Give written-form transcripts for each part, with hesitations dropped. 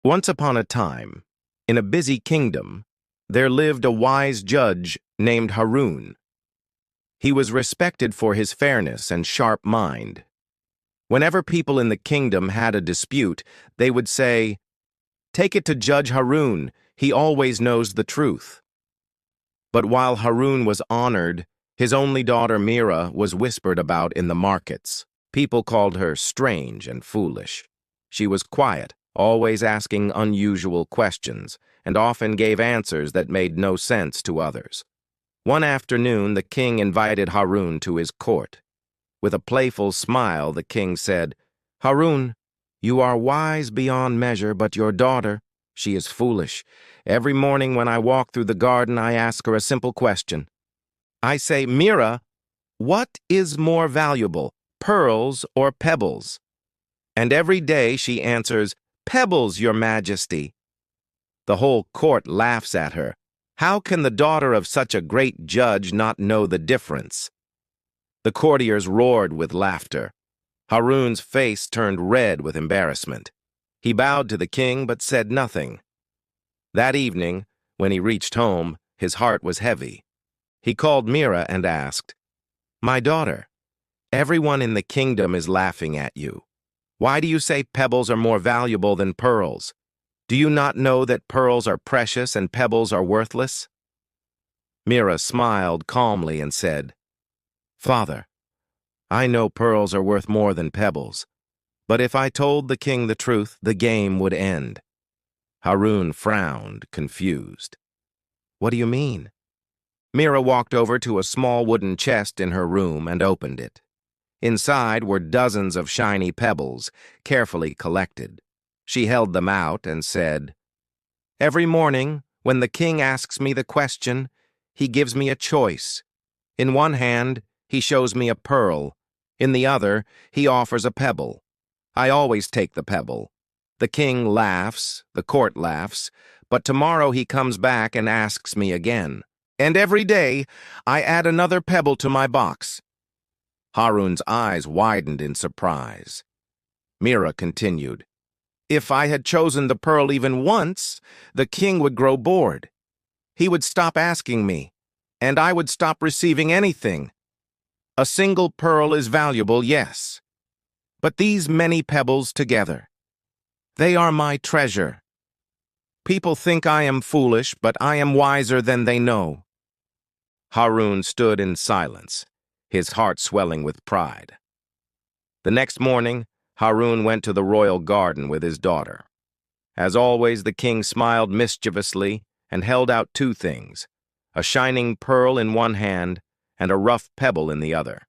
Once upon a time, in a busy kingdom, there lived a wise judge named Harun. He was respected for his fairness and sharp mind. Whenever people in the kingdom had a dispute, they would say, "Take it to Judge Harun, he always knows the truth." But while Harun was honored, his only daughter Mira was whispered about in the markets. People called her strange and foolish. She was quiet, always asking unusual questions, and often gave answers that made no sense to others. One afternoon, the king invited Harun to his court. With a playful smile, the king said, "Harun, you are wise beyond measure, but your daughter, she is foolish. Every morning when I walk through the garden, I ask her a simple question. I say, 'Mira, what is more valuable, pearls or pebbles?' And every day she answers, 'Pebbles, your majesty.' The whole court laughs at her. How can the daughter of such a great judge not know the difference?" The courtiers roared with laughter. Harun's face turned red with embarrassment. He bowed to the king but said nothing. That evening, when he reached home, his heart was heavy. He called Mira and asked, "My daughter, everyone in the kingdom is laughing at you. Why do you say pebbles are more valuable than pearls? Do you not know that pearls are precious and pebbles are worthless?" Mira smiled calmly and said, "Father, I know pearls are worth more than pebbles, but if I told the king the truth, the game would end." Harun frowned, confused. "What do you mean?" Mira walked over to a small wooden chest in her room and opened it. Inside were dozens of shiny pebbles, carefully collected. She held them out and said, "Every morning, when the king asks me the question, he gives me a choice. In one hand, he shows me a pearl. In the other, he offers a pebble. I always take the pebble. The king laughs, the court laughs, but tomorrow he comes back and asks me again. And every day, I add another pebble to my box." Harun's eyes widened in surprise. Mira continued, "If I had chosen the pearl even once, the king would grow bored. He would stop asking me, and I would stop receiving anything. A single pearl is valuable, yes, but these many pebbles together, they are my treasure. People think I am foolish, but I am wiser than they know." Harun stood in silence, his heart swelling with pride. The next morning, Harun went to the royal garden with his daughter. As always, the king smiled mischievously and held out two things, a shining pearl in one hand and a rough pebble in the other.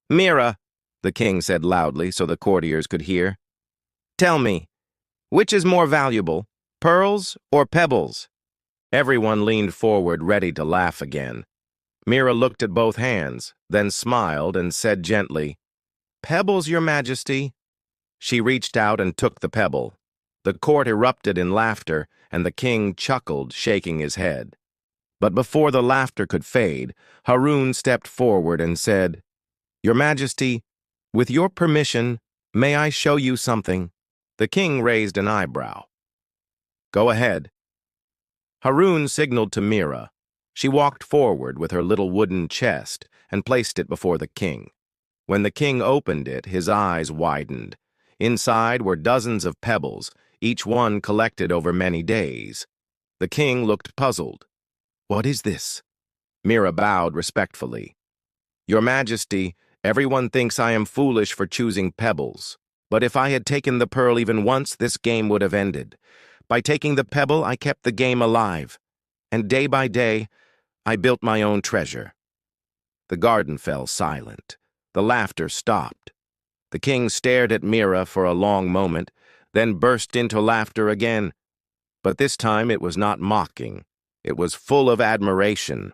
"Mira," the king said loudly so the courtiers could hear, "tell me, which is more valuable, pearls or pebbles?" Everyone leaned forward, ready to laugh again. Mira looked at both hands, then smiled and said gently, "Pebbles, your majesty." She reached out and took the pebble. The court erupted in laughter, and the king chuckled, shaking his head. But before the laughter could fade, Harun stepped forward and said, "Your Majesty, with your permission, may I show you something?" The king raised an eyebrow. "Go ahead." Harun signaled to Mira. She walked forward with her little wooden chest and placed it before the king. When the king opened it, his eyes widened. Inside were dozens of pebbles, each one collected over many days. The king looked puzzled. "What is this?" Mira bowed respectfully. "Your Majesty, everyone thinks I am foolish for choosing pebbles. But if I had taken the pearl even once, this game would have ended. By taking the pebble, I kept the game alive. And day by day, I built my own treasure." The garden fell silent. The laughter stopped. The king stared at Mira for a long moment, then burst into laughter again. But this time it was not mocking. It was full of admiration.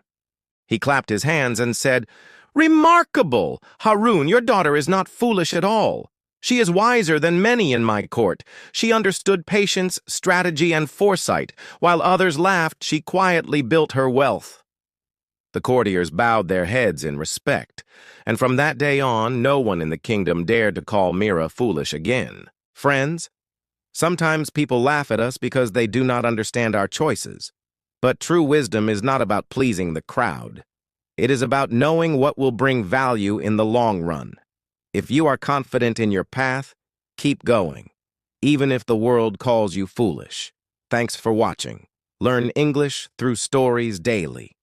He clapped his hands and said, "Remarkable! Harun, your daughter is not foolish at all. She is wiser than many in my court. She understood patience, strategy, and foresight. While others laughed, she quietly built her wealth." The courtiers bowed their heads in respect, and from that day on, no one in the kingdom dared to call Mira foolish again. Friends, Sometimes people laugh at us because they do not understand our choices. But true wisdom is not about pleasing the crowd. It is about knowing what will bring value in the long run. If you are confident in your path, keep going, even if the world calls you foolish. Thanks for watching. Learn English through stories daily.